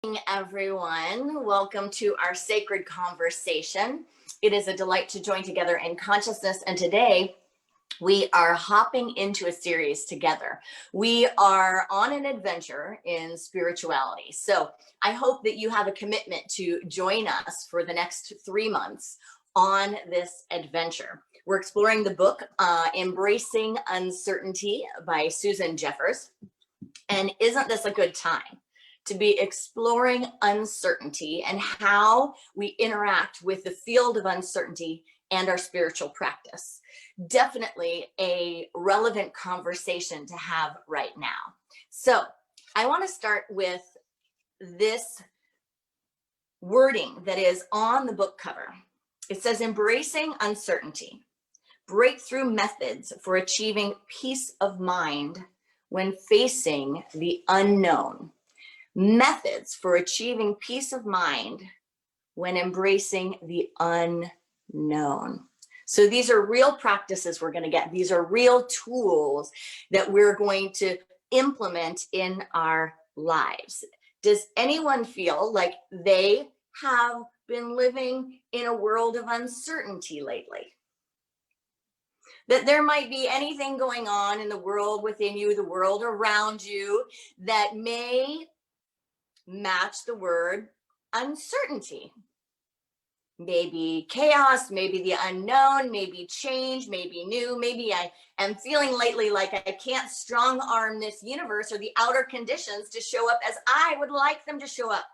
Morning, everyone. Welcome to our sacred conversation. It is a delight to join together in consciousness, and today we are hopping into a series together. We are on an adventure in spirituality. So I hope that you have a commitment to join us for the next 3 months on this adventure. We're exploring the book, Embracing Uncertainty by Susan Jeffers. And isn't this a good time to be exploring uncertainty and how we interact with the field of uncertainty and our spiritual practice? Definitely a relevant conversation to have right now. So I want to start with this wording that is on the book cover. It says, embracing uncertainty, breakthrough methods for achieving peace of mind when facing the unknown. Methods for achieving peace of mind when embracing the unknown. So these are real practices we're going to get. These are real tools that we're going to implement in our lives. Does anyone feel like they have been living in a world of uncertainty lately? That there might be anything going on in the world within you, the world around you, that may match the word uncertainty. Maybe chaos, maybe the unknown, maybe change, maybe new. Maybe I am feeling lately like I can't strong arm this universe or the outer conditions to show up as I would like them to show up.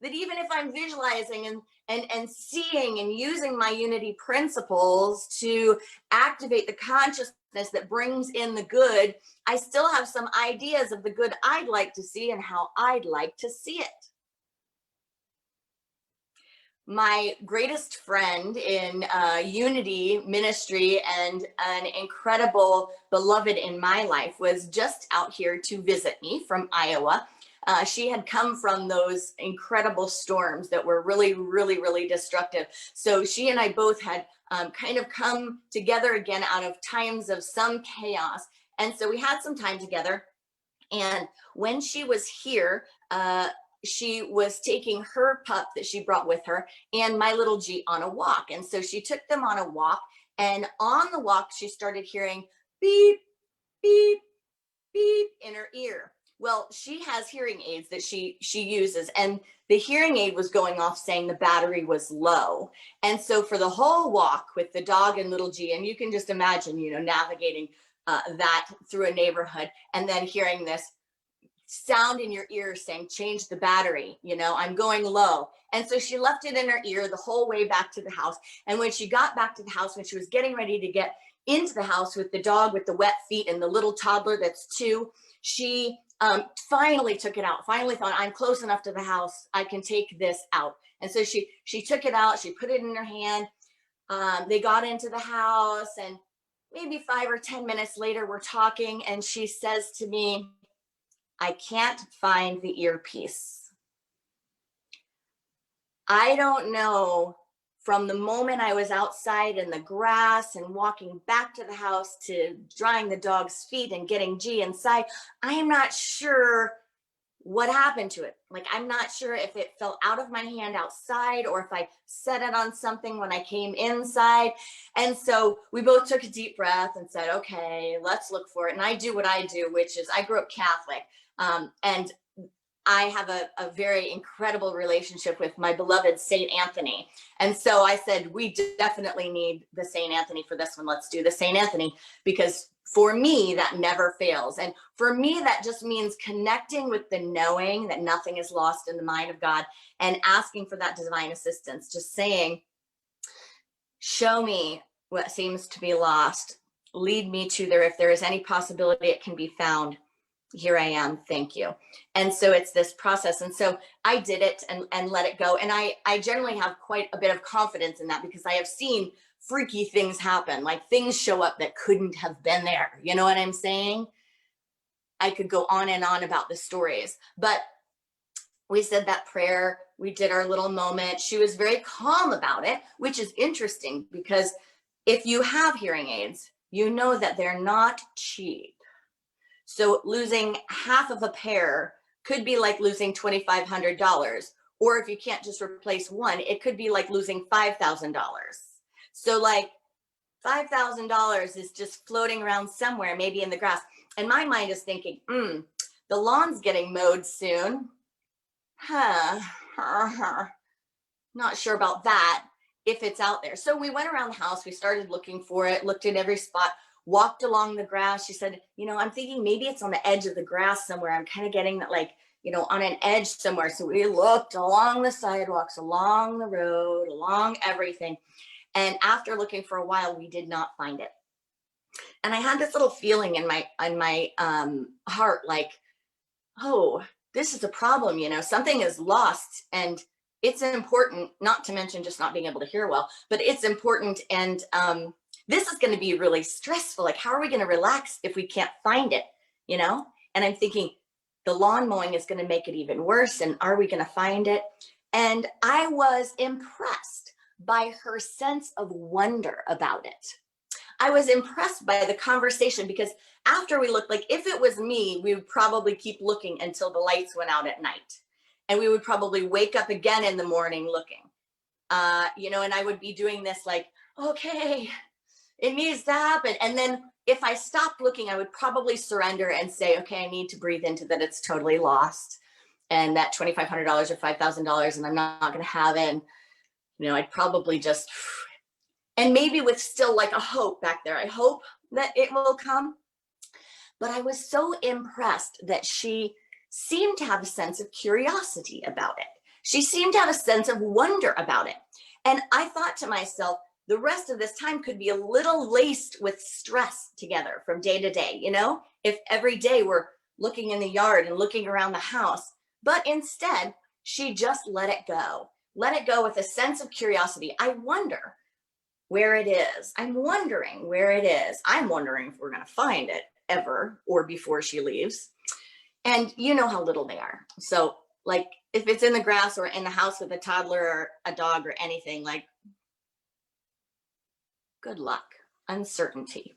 That even if I'm visualizing and seeing and using my unity principles to activate the consciousness that brings in the good, I still have some ideas of the good I'd like to see and how I'd like to see it. My greatest friend in unity ministry and an incredible beloved in my life was just out here to visit me from Iowa. She had come from those incredible storms that were really, really, really destructive. So she and I both had kind of come together again out of times of some chaos. And so we had some time together. And when she was here, she was taking her pup that she brought with her and my little G on a walk. And so she took them on a walk. And on the walk, she started hearing beep, beep, beep in her ear. Well, she has hearing aids that she uses, and the hearing aid was going off saying the battery was low. And so for the whole walk with the dog and little G, and you can just imagine, navigating that through a neighborhood and then hearing this sound in your ear saying, change the battery, I'm going low. And so she left it in her ear the whole way back to the house. And when she got back to the house, when she was getting ready to get into the house with the dog with the wet feet and the little toddler that's 2, she finally took it out, finally thought, I'm close enough to the house, I can take this out. And so she took it out, she put it in her hand. They got into the house, and maybe 5 or 10 minutes later, we're talking, and she says to me, I can't find the earpiece. I don't know, from the moment I was outside in the grass and walking back to the house to drying the dog's feet and getting G inside, I am not sure what happened to it. Like, I'm not sure if it fell out of my hand outside or if I set it on something when I came inside. And so we both took a deep breath and said, okay, let's look for it. And I do what I do, which is I grew up Catholic. And I have a very incredible relationship with my beloved Saint Anthony. And so I said, we definitely need the Saint Anthony for this one. Let's do the Saint Anthony, because for me, that never fails. And for me, that just means connecting with the knowing that nothing is lost in the mind of God and asking for that divine assistance, just saying, show me what seems to be lost. Lead me to there. If there is any possibility it can be found, here I am, thank you. And so it's this process. And so I did it and let it go. And I generally have quite a bit of confidence in that, because I have seen freaky things happen, like things show up that couldn't have been there. You know what I'm saying? I could go on and on about the stories, but we said that prayer, we did our little moment. She was very calm about it, which is interesting, because if you have hearing aids, you know that they're not cheap. So losing half of a pair could be like losing $2,500. Or if you can't just replace one, it could be like losing $5,000. So like $5,000 is just floating around somewhere, maybe in the grass. And my mind is thinking, the lawn's getting mowed soon. Not sure about that, if it's out there. So we went around the house, we started looking for it, looked in every spot, walked along the grass. She said, I'm thinking maybe it's on the edge of the grass somewhere. I'm kind of getting that, like, on an edge somewhere. So we looked along the sidewalks, along the road, along everything. And after looking for a while, we did not find it. And I had this little feeling in my heart, like, oh, this is a problem, something is lost, and it's important, not to mention just not being able to hear well, but it's important. And this is going to be really stressful. Like, how are we going to relax if we can't find it, And I'm thinking the lawn mowing is going to make it even worse. And are we going to find it? And I was impressed by her sense of wonder about it. I was impressed by the conversation, because after we looked, like, if it was me, we would probably keep looking until the lights went out at night. And we would probably wake up again in the morning looking, and I would be doing this like, okay, it needs to happen. And then if I stopped looking, I would probably surrender and say, okay, I need to breathe into that it's totally lost. And that $2,500 or $5,000, and I'm not going to have it. And, I'd probably just, and maybe with still like a hope back there. I hope that it will come. But I was so impressed that she seemed to have a sense of curiosity about it. She seemed to have a sense of wonder about it. And I thought to myself, the rest of this time could be a little laced with stress together from day to day, if every day we're looking in the yard and looking around the house. But instead, she just let it go with a sense of curiosity. I wonder where it is. I'm wondering where it is. I'm wondering if we're going to find it ever or before she leaves. And you know how little they are. So like, if it's in the grass or in the house with a toddler or a dog or anything, like, good luck, uncertainty.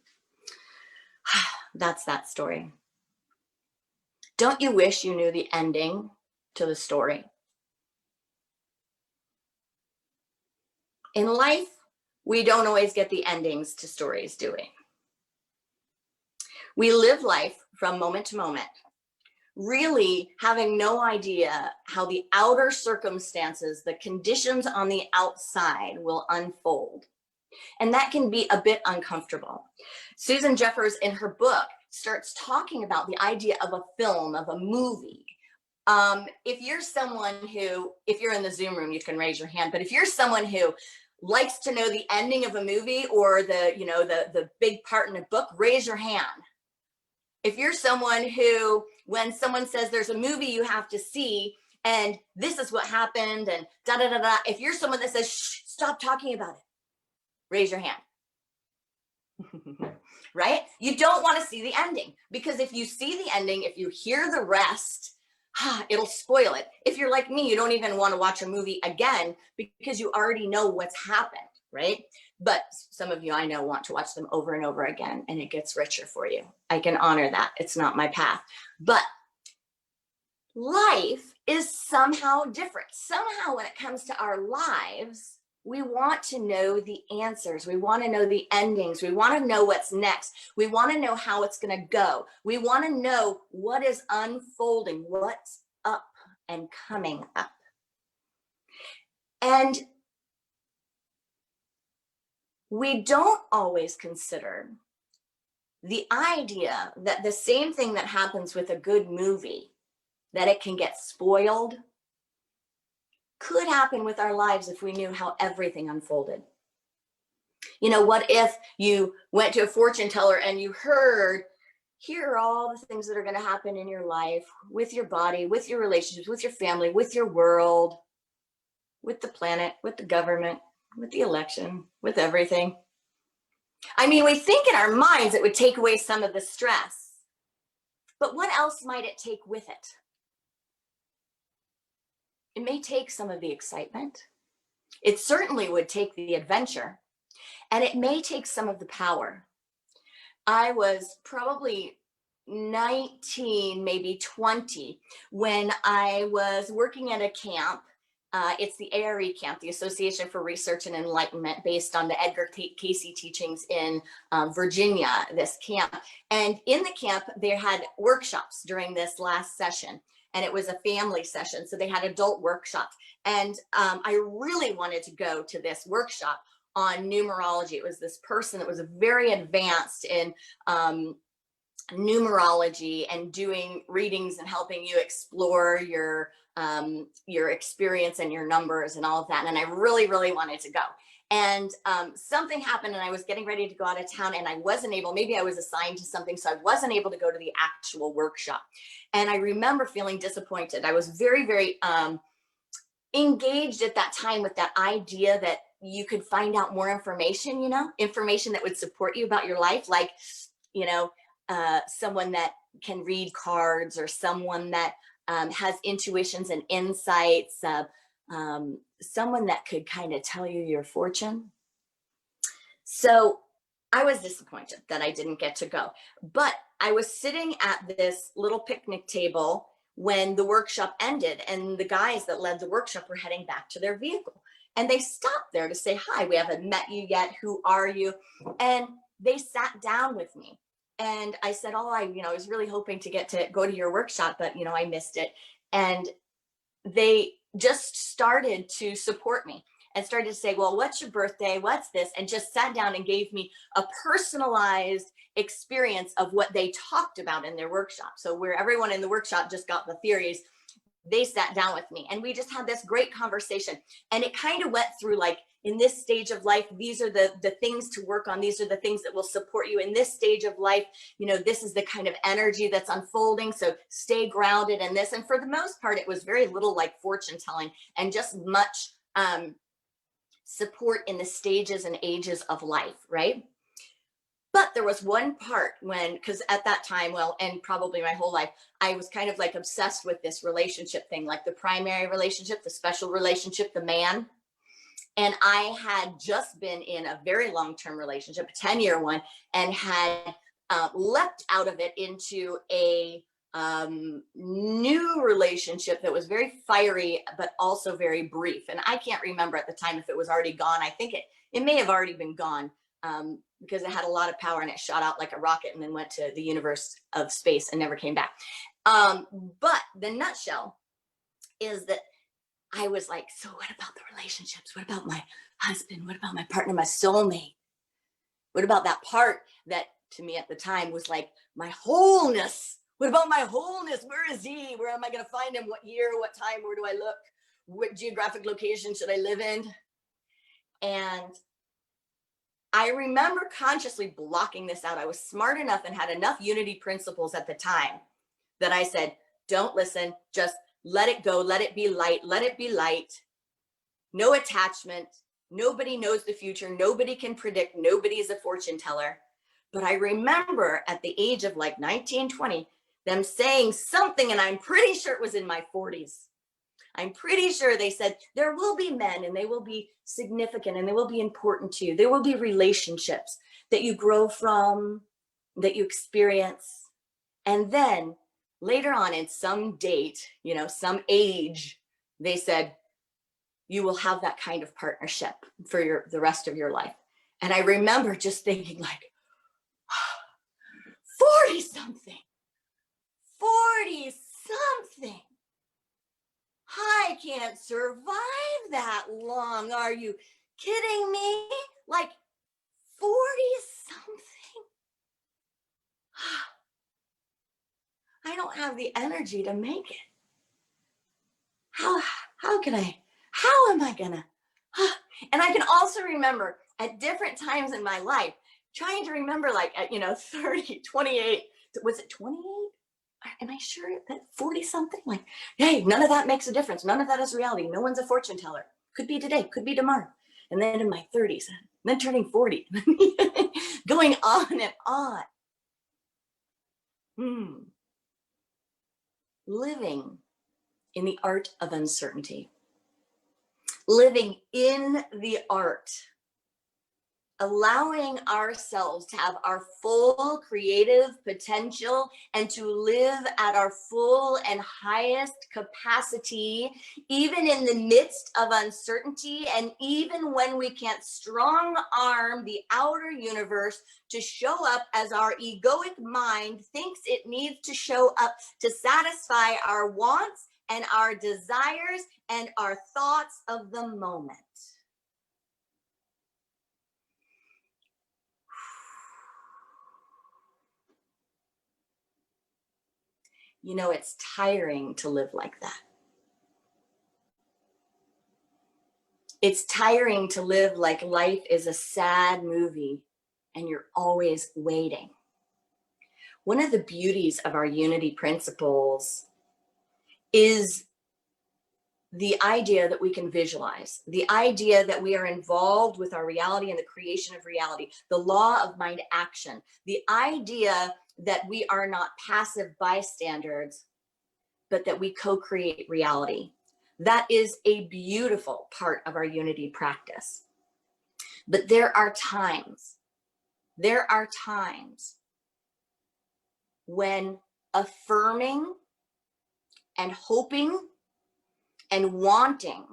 That's that story. Don't you wish you knew the ending to the story? In life, we don't always get the endings to stories, do we? We live life from moment to moment, really having no idea how the outer circumstances, the conditions on the outside will unfold. And that can be a bit uncomfortable. Susan Jeffers, in her book, starts talking about the idea of a film, of a movie. If you're someone who, if you're in the Zoom room, you can raise your hand, but if you're someone who likes to know the ending of a movie or the big part in a book, raise your hand. If you're someone who, when someone says there's a movie you have to see and this is what happened and da da da da, if you're someone that says, shh, stop talking about it, raise your hand. Right? You don't want to see the ending, because if you see the ending, if you hear the rest, it'll spoil it. If you're like me, you don't even want to watch a movie again because you already know what's happened, right? But some of you I know want to watch them over and over again, and it gets richer for you. I can honor that. It's not my path. But life is somehow different. Somehow when it comes to our lives, we want to know the answers. We want to know the endings. We want to know what's next. We want to know how it's going to go. We want to know what is unfolding, what's up and coming up. And we don't always consider the idea that the same thing that happens with a good movie, that it can get spoiled, could happen with our lives if we knew how everything unfolded. What if you went to a fortune teller and you heard, here are all the things that are going to happen in your life, with your body, with your relationships, with your family, with your world, with the planet, with the government, with the election, with everything. I mean, we think in our minds it would take away some of the stress, but what else might it take with it? It may take some of the excitement. It certainly would take the adventure, and it may take some of the power. I was probably 19, maybe 20, when I was working at a camp. It's the ARE camp, the Association for Research and Enlightenment, based on the Edgar Cayce teachings in Virginia, this camp. And in the camp, they had workshops during this last session, and it was a family session. So they had adult workshops. And I really wanted to go to this workshop on numerology. It was this person that was very advanced in numerology and doing readings and helping you explore your experience and your numbers and all of that. And I really, really wanted to go. And something happened, and I was getting ready to go out of town, and I wasn't able, maybe I was assigned to something, so I wasn't able to go to the actual workshop. And I remember feeling disappointed. I was very, very engaged at that time with that idea that you could find out more information, information that would support you about your life. Like, someone that can read cards, or someone that has intuitions and insights, someone that could kind of tell you your fortune. So I was disappointed that I didn't get to go, but I was sitting at this little picnic table when the workshop ended, and the guys that led the workshop were heading back to their vehicle, and they stopped there to say, "Hi, we haven't met you yet. Who are you?" And they sat down with me. And I said, "Oh, I was really hoping to get to go to your workshop, but I missed it." And they just started to support me and started to say, "Well, what's your birthday? What's this?" And just sat down and gave me a personalized experience of what they talked about in their workshop. So where everyone in the workshop just got the theories, they sat down with me, and we just had this great conversation. And it kind of went through, like, in this stage of life, these are the things to work on. These are the things that will support you in this stage of life. This is the kind of energy that's unfolding. So stay grounded in this. And for the most part, it was very little like fortune telling, and just much support in the stages and ages of life, right? But there was one part because at that time, well, and probably my whole life, I was kind of like obsessed with this relationship thing, like the primary relationship, the special relationship, the man. And I had just been in a very long-term relationship, a 10-year one, and had leapt out of it into a new relationship that was very fiery, but also very brief. And I can't remember at the time if it was already gone. I think it may have already been gone. Because it had a lot of power, and it shot out like a rocket and then went to the universe of space and never came back. But the nutshell is that I was like, so what about the relationships? What about my husband? What about my partner, my soulmate? What about that part that to me at the time was like my wholeness? What about my wholeness? Where is he? Where am I going to find him? What year? What time? Where do I look? What geographic location should I live in? And I remember consciously blocking this out. I was smart enough and had enough unity principles at the time that I said, don't listen, just let it go. Let it be light. Let it be light. No attachment. Nobody knows the future. Nobody can predict. Nobody is a fortune teller. But I remember at the age of like 19, 20, them saying something, and I'm pretty sure it was in my 40s. I'm pretty sure they said, there will be men, and they will be significant, and they will be important to you. There will be relationships that you grow from, that you experience. And then later on in some date, some age, they said, you will have that kind of partnership for the rest of your life. And I remember just thinking like, 40 something. I can't survive that long. Are you kidding me? Like 40 something? I don't have the energy to make it. How am I gonna? And I can also remember at different times in my life trying to remember, like at 30, 28, was it 28? Am I sure that 40 something? Like, hey, none of that makes a difference. None of that is reality. No one's a fortune teller. Could be today, could be tomorrow. And then in my 30s, then turning 40, going on and on. Living in the art of uncertainty. Living in the art allowing ourselves to have our full creative potential and to live at our full and highest capacity, even in the midst of uncertainty, and even when we can't strong arm the outer universe to show up as our egoic mind thinks it needs to show up to satisfy our wants and our desires and our thoughts of the moment. You know, it's tiring to live like that. It's tiring to live like life is a sad movie and you're always waiting. One of the beauties of our unity principles is the idea that we can visualize, the idea that we are involved with our reality and the creation of reality, the law of mind action, the idea that we are not passive bystanders, but that we co-create reality. That is a beautiful part of our unity practice. But there are times when affirming and hoping and wanting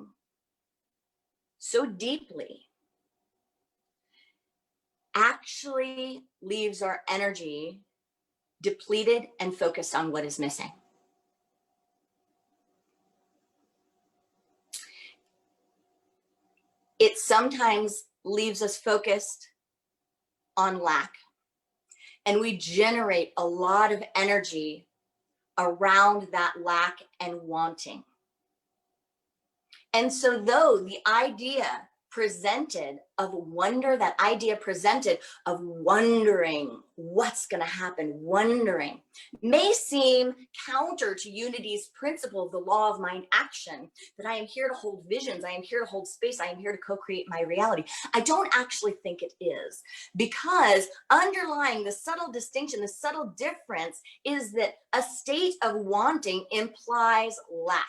so deeply actually leaves our energy depleted and focused on what is missing. It sometimes leaves us focused on lack, and we generate a lot of energy around that lack and wanting. And so though the idea presented of wonder, that idea presented of wondering what's going to happen, wondering, may seem counter to unity's principle of the law of mind action, that I am here to hold visions, I am here to hold space, I am here to co-create my reality. I don't actually think it is, because underlying the subtle distinction, the subtle difference is that a state of wanting implies lack.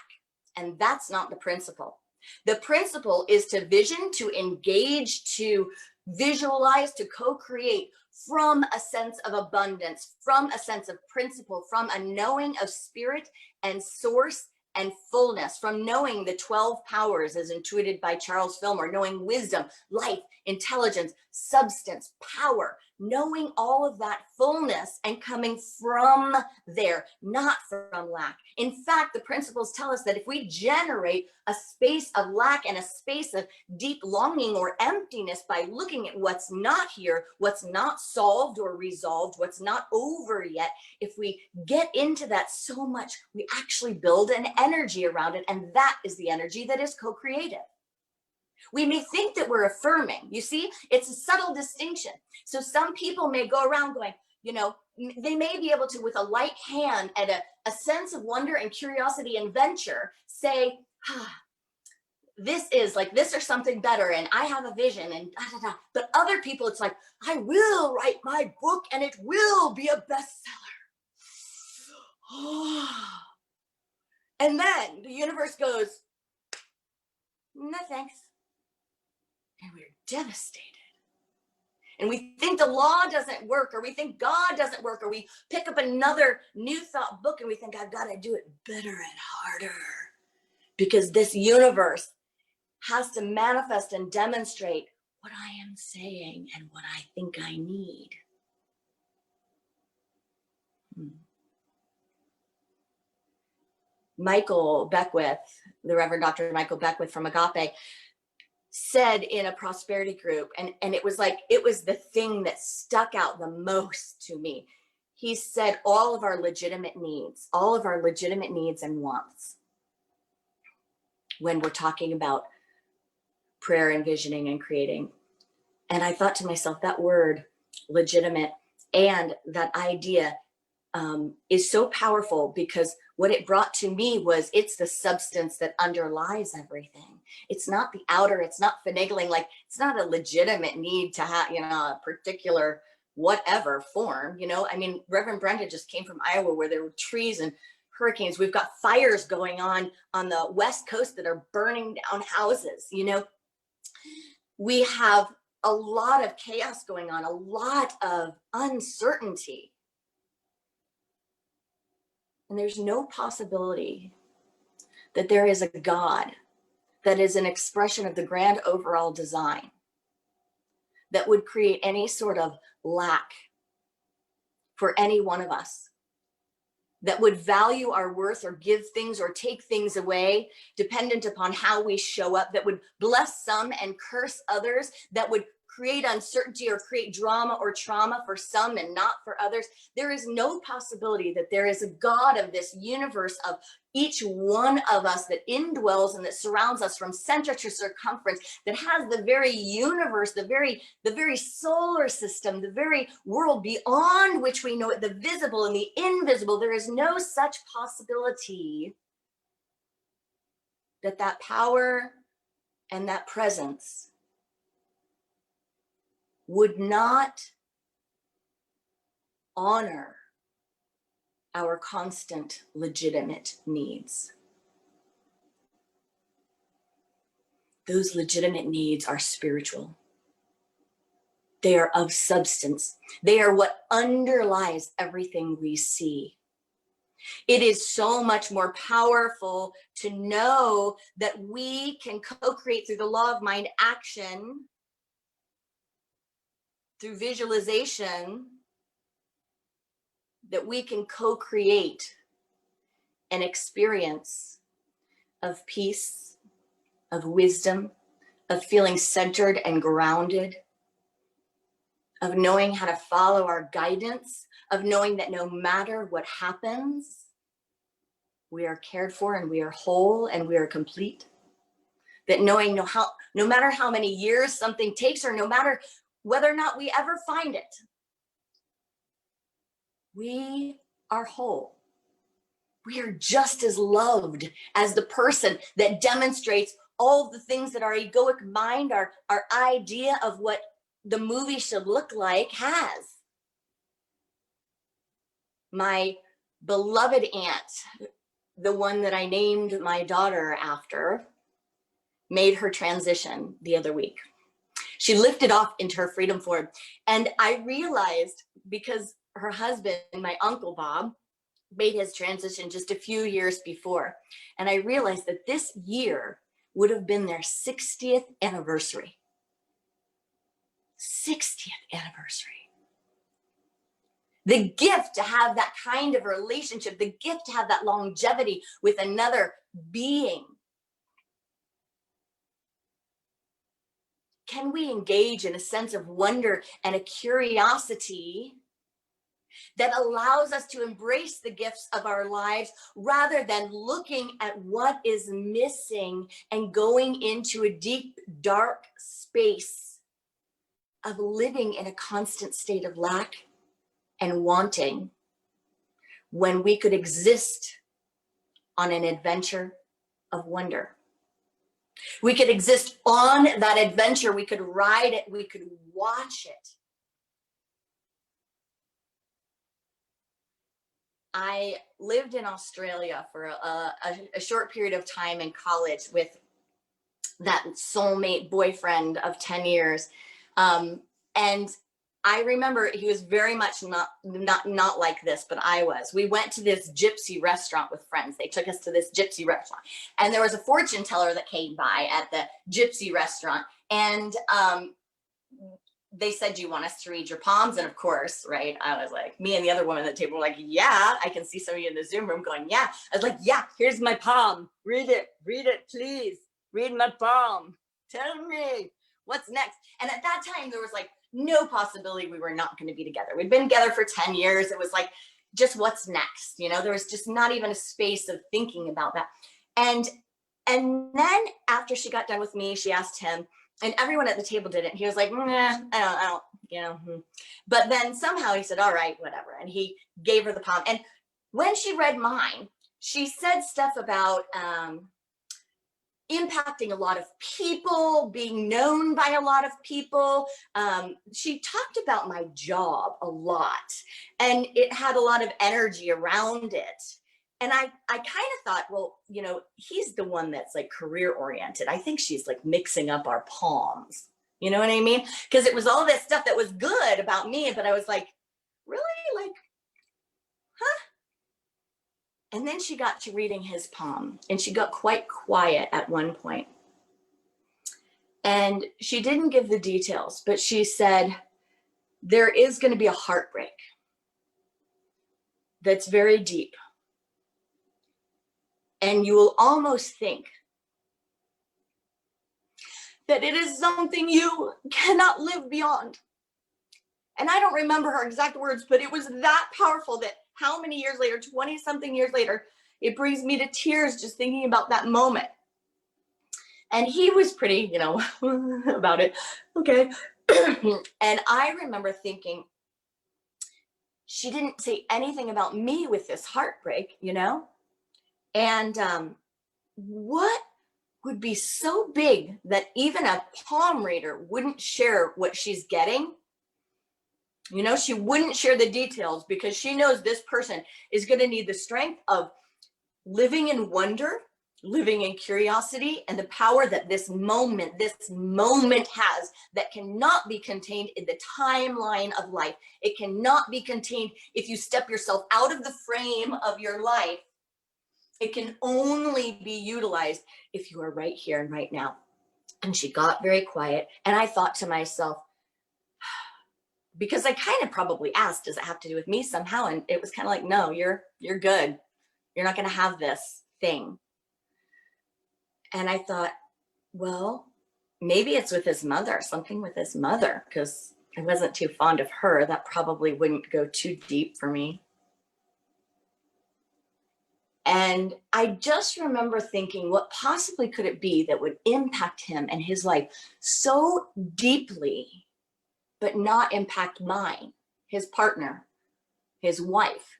And that's not the principle. The principle is to vision, to engage, to visualize, to co-create from a sense of abundance, from a sense of principle, from a knowing of spirit and source and fullness, from knowing the 12 powers as intuited by Charles Fillmore, knowing wisdom, life, intelligence, substance, power, knowing all of that fullness and coming from there, not from lack. In fact, the principles tell us that if we generate a space of lack and a space of deep longing or emptiness by looking at what's not here, what's not solved or resolved, what's not over yet, if we get into that so much, we actually build an energy around it, and that is the energy that is co-creative. We may think that we're affirming. You see, it's a subtle distinction. So some people may go around going, you know, they may be able to, with a light hand and a sense of wonder and curiosity and venture, say, this is like this or something better, and I have a vision, and da, da, da. But other people, it's like, I will write my book and it will be a bestseller. And then the universe goes, no thanks. And we're devastated. And we think the law doesn't work, or we think God doesn't work, or we pick up another new thought book and we think I've got to do it better and harder, because this universe has to manifest and demonstrate what I am saying and what I think I need. Michael Beckwith, the Reverend Dr. Michael Beckwith from Agape, said in a prosperity group, and it was like, it was the thing that stuck out the most to me. He said, all of our legitimate needs and wants, when we're talking about prayer and visioning and creating. And I thought to myself, that word legitimate and that idea is so powerful, because what it brought to me was, it's the substance that underlies everything. It's not the outer, it's not finagling, like it's not a legitimate need to have, you know, a particular whatever form, you know. I mean, Reverend Brenda just came from Iowa, where there were trees and hurricanes. We've got fires going on the West Coast that are burning down houses, you know. We have a lot of chaos going on, a lot of uncertainty. And there's no possibility that there is a God that is an expression of the grand overall design that would create any sort of lack for any one of us, that would value our worth or give things or take things away dependent upon how we show up, that would bless some and curse others, that would create uncertainty or create drama or trauma for some and not for others. There is no possibility that there is a God of this universe, of each one of us, that indwells and that surrounds us from center to circumference, that has the very universe, the very solar system, the very world beyond which we know it, the visible and the invisible. There is no such possibility that that power and that presence would not honor our constant legitimate needs. Those legitimate needs are spiritual. They are of substance. They are what underlies everything we see. It is so much more powerful to know that we can co-create through the law of mind action, through visualization, that we can co-create an experience of peace, of wisdom, of feeling centered and grounded, of knowing how to follow our guidance, of knowing that no matter what happens, we are cared for and we are whole and we are complete. That knowing no matter how many years something takes, or no matter whether or not we ever find it, we are whole. We are just as loved as the person that demonstrates all the things that our egoic mind, our idea of what the movie should look like, has. My beloved aunt, the one that I named my daughter after, made her transition the other week. She lifted off into her freedom form. And I realized, because her husband, my uncle Bob, made his transition just a few years before. And I realized that this year would have been their 60th anniversary. 60th anniversary. The gift to have that kind of relationship, the gift to have that longevity with another being. Can we engage in a sense of wonder and a curiosity that allows us to embrace the gifts of our lives, rather than looking at what is missing and going into a deep, dark space of living in a constant state of lack and wanting, when we could exist on an adventure of wonder? We could exist on that adventure. We could ride it. We could watch it. I lived in Australia for a short period of time in college with that soulmate boyfriend of 10 years. And I remember he was very much not like this, but I was. We went to this gypsy restaurant with friends. They took us to this gypsy restaurant. And there was a fortune teller that came by at the gypsy restaurant. And they said, "Do you want us to read your palms?" And of course, right, I was like, me and the other woman at the table were like, "Yeah." I can see some of you in the Zoom room going, "Yeah." I was like, "Yeah, here's my palm. Read it, please. Read my palm. Tell me what's next." And at that time, there was like no possibility we were not going to be together. We'd been together for 10 years. It was like, just what's next? You know, there was just not even a space of thinking about that. And then after she got done with me, she asked him, and everyone at the table did it. He was like, "Nah, I don't, you know." But then somehow he said, "All right, whatever." And he gave her the palm. And when she read mine, she said stuff about impacting a lot of people, being known by a lot of people. She talked about my job a lot, and it had a lot of energy around it. And I kind of thought, well, you know, he's the one that's like career oriented. I think she's like mixing up our palms. You know what I mean? Because it was all this stuff that was good about me, but I was like, really? Like, huh? And then she got to reading his palm, and she got quite quiet at one point. And she didn't give the details, but she said, there is going to be a heartbreak that's very deep. And you will almost think that it is something you cannot live beyond. And I don't remember her exact words, but it was that powerful that how many years later, 20 something years later, it brings me to tears just thinking about that moment. And he was pretty, about it. Okay. And I remember thinking, she didn't say anything about me with this heartbreak, And what would be so big that even a palm reader wouldn't share what she's getting? She wouldn't share the details because she knows this person is going to need the strength of living in wonder, living in curiosity, and the power that this moment has that cannot be contained in the timeline of life. It cannot be contained if you step yourself out of the frame of your life. It can only be utilized if you are right here and right now. And she got very quiet. And I thought to myself, because I kind of probably asked, does it have to do with me somehow? And it was kind of like, no, you're good. You're not going to have this thing. And I thought, well, maybe it's with his mother, something with his mother, because I wasn't too fond of her. That probably wouldn't go too deep for me. And I just remember thinking, what possibly could it be that would impact him and his life so deeply, but not impact mine, his partner, his wife?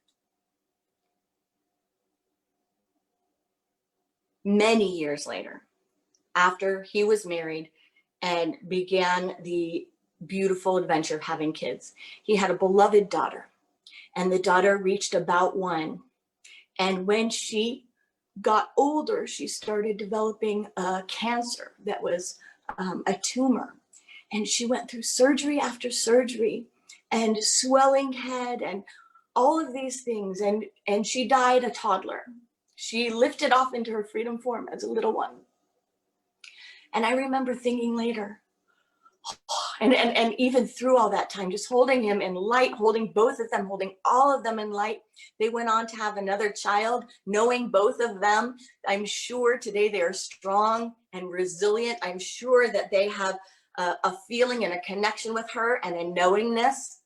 Many years later, after he was married and began the beautiful adventure of having kids, he had a beloved daughter, and the daughter reached about 1. And when she got older, she started developing a cancer that was a tumor. And she went through surgery after surgery and swelling head and all of these things. And she died a toddler. She lifted off into her freedom form as a little one. And I remember thinking later, and even through all that time, just holding him in light, holding both of them, holding all of them in light. They went on to have another child, knowing both of them. I'm sure today they are strong and resilient. I'm sure that they have a feeling and a connection with her and a knowingness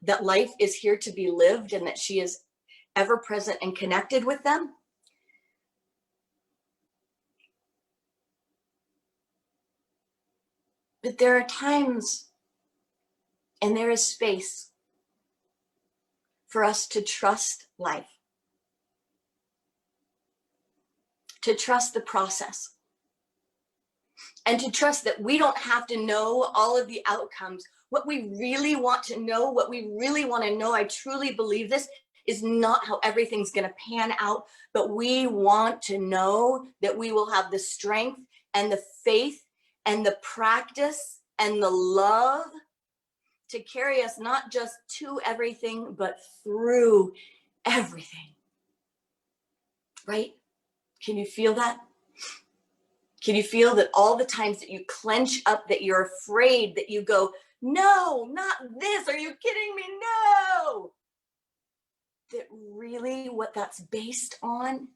that life is here to be lived and that she is ever present and connected with them. But there are times and there is space for us to trust life, to trust the process, and to trust that we don't have to know all of the outcomes. What we really want to know, I truly believe this, is not how everything's going to pan out, but we want to know that we will have the strength and the faith and the practice and the love to carry us not just to everything, but through everything. Right? Can you feel that? Can you feel that all the times that you clench up, that you're afraid, that you go, no, not this, are you kidding me? No. That really what that's based on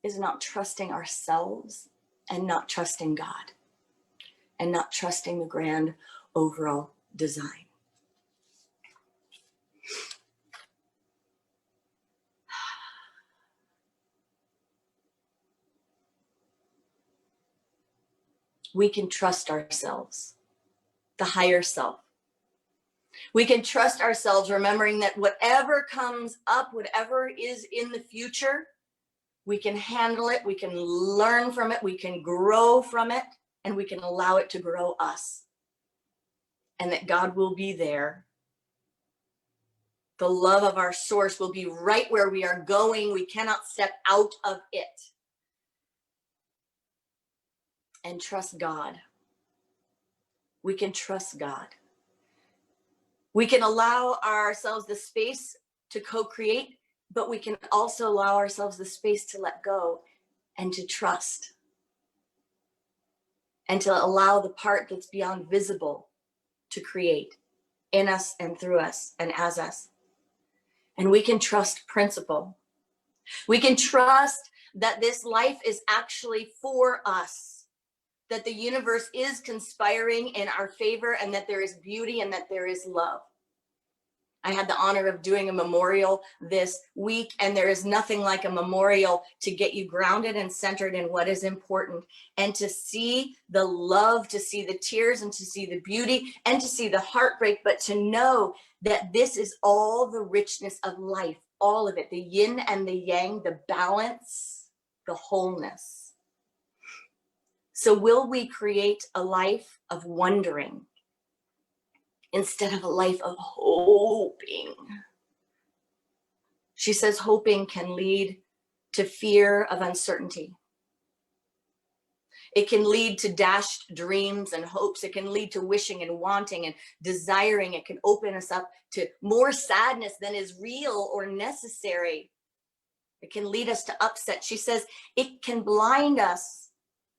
is not trusting ourselves and not trusting God and not trusting the grand overall design. We can trust ourselves, the higher self. We can trust ourselves, remembering that whatever comes up, whatever is in the future, we can handle it, we can learn from it, we can grow from it, and we can allow it to grow us. And that God will be there. The love of our source will be right where we are going. We cannot step out of it. and trust God. We can trust God. We can allow ourselves the space to co-create, but we can also allow ourselves the space to let go and to trust and to allow the part that's beyond visible to create in us and through us and as us. And we can trust principle. We can trust that this life is actually for us, that the universe is conspiring in our favor, and that there is beauty and that there is love. I had the honor of doing a memorial this week, and there is nothing like a memorial to get you grounded and centered in what is important, and to see the love, to see the tears, and to see the beauty, and to see the heartbreak, but to know that this is all the richness of life, all of it, the yin and the yang, the balance, the wholeness. So will we create a life of wondering instead of a life of hoping? She says hoping can lead to fear of uncertainty. It can lead to dashed dreams and hopes. It can lead to wishing and wanting and desiring. It can open us up to more sadness than is real or necessary. It can lead us to upset. She says it can blind us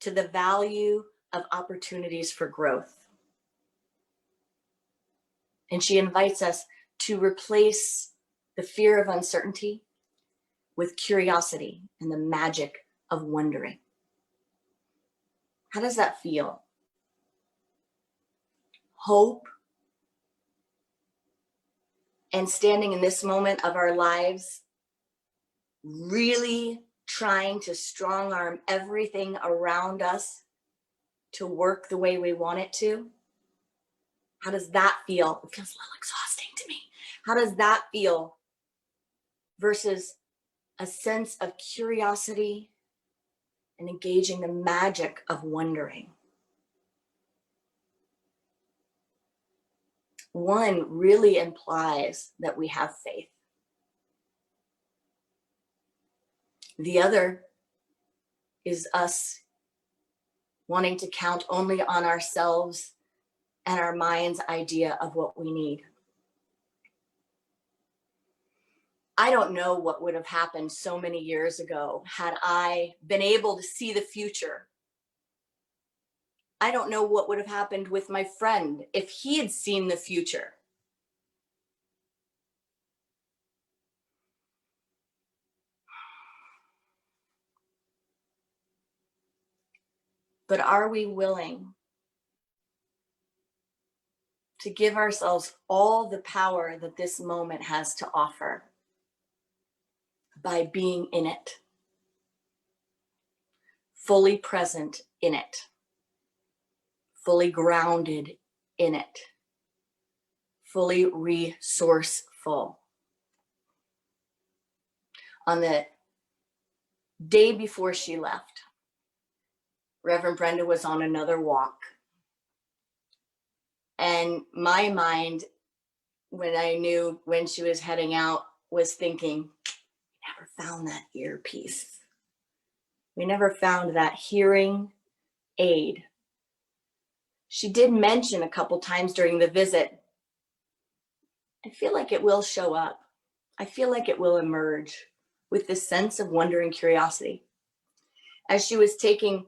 to the value of opportunities for growth. And she invites us to replace the fear of uncertainty with curiosity and the magic of wondering. How does that feel? Hope and standing in this moment of our lives, really trying to strong arm everything around us to work the way we want it to. How does that feel? It feels a little exhausting to me. How does that feel versus a sense of curiosity and engaging the magic of wondering? One really implies that we have faith. The other is us wanting to count only on ourselves and our mind's idea of what we need. I don't know what would have happened so many years ago had I been able to see the future. I don't know what would have happened with my friend if he had seen the future. But are we willing to give ourselves all the power that this moment has to offer by being in it, fully present in it, fully grounded in it, fully resourceful? On the day before she left, Reverend Brenda was on another walk. And my mind, when I knew when she was heading out, was thinking, never found that earpiece. We never found that hearing aid. She did mention a couple times during the visit, I feel like it will show up. I feel like it will emerge with this sense of wonder and curiosity. As she was taking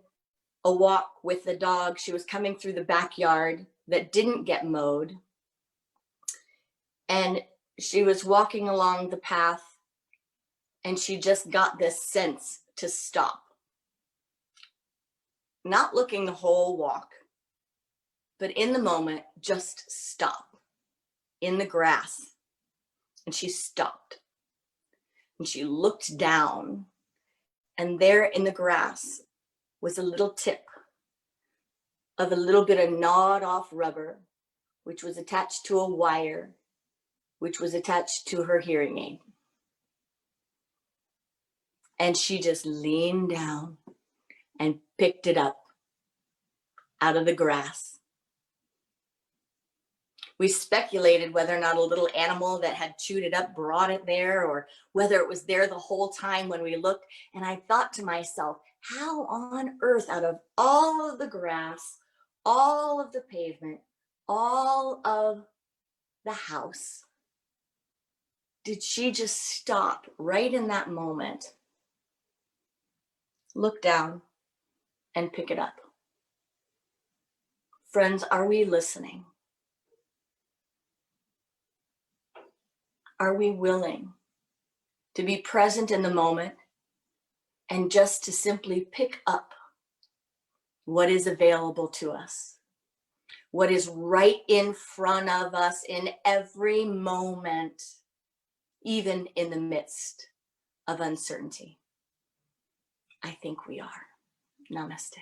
a walk with the dog, she was coming through the backyard that didn't get mowed. And she was walking along the path, and she just got this sense to stop. Not looking the whole walk, but in the moment, just stop in the grass. And she stopped. And she looked down, and there in the grass was a little tip of a little bit of gnawed off rubber, which was attached to a wire, which was attached to her hearing aid. And she just leaned down and picked it up out of the grass. We speculated whether or not a little animal that had chewed it up brought it there, or whether it was there the whole time when we looked. And I thought to myself, How on earth, out of all of the grass, all of the pavement, all of the house, did she just stop right in that moment, look down, and pick it up? Friends, are we listening? Are we willing to be present in the moment and just to simply pick up what is available to us, what is right in front of us in every moment, even in the midst of uncertainty? I think we are. Namaste.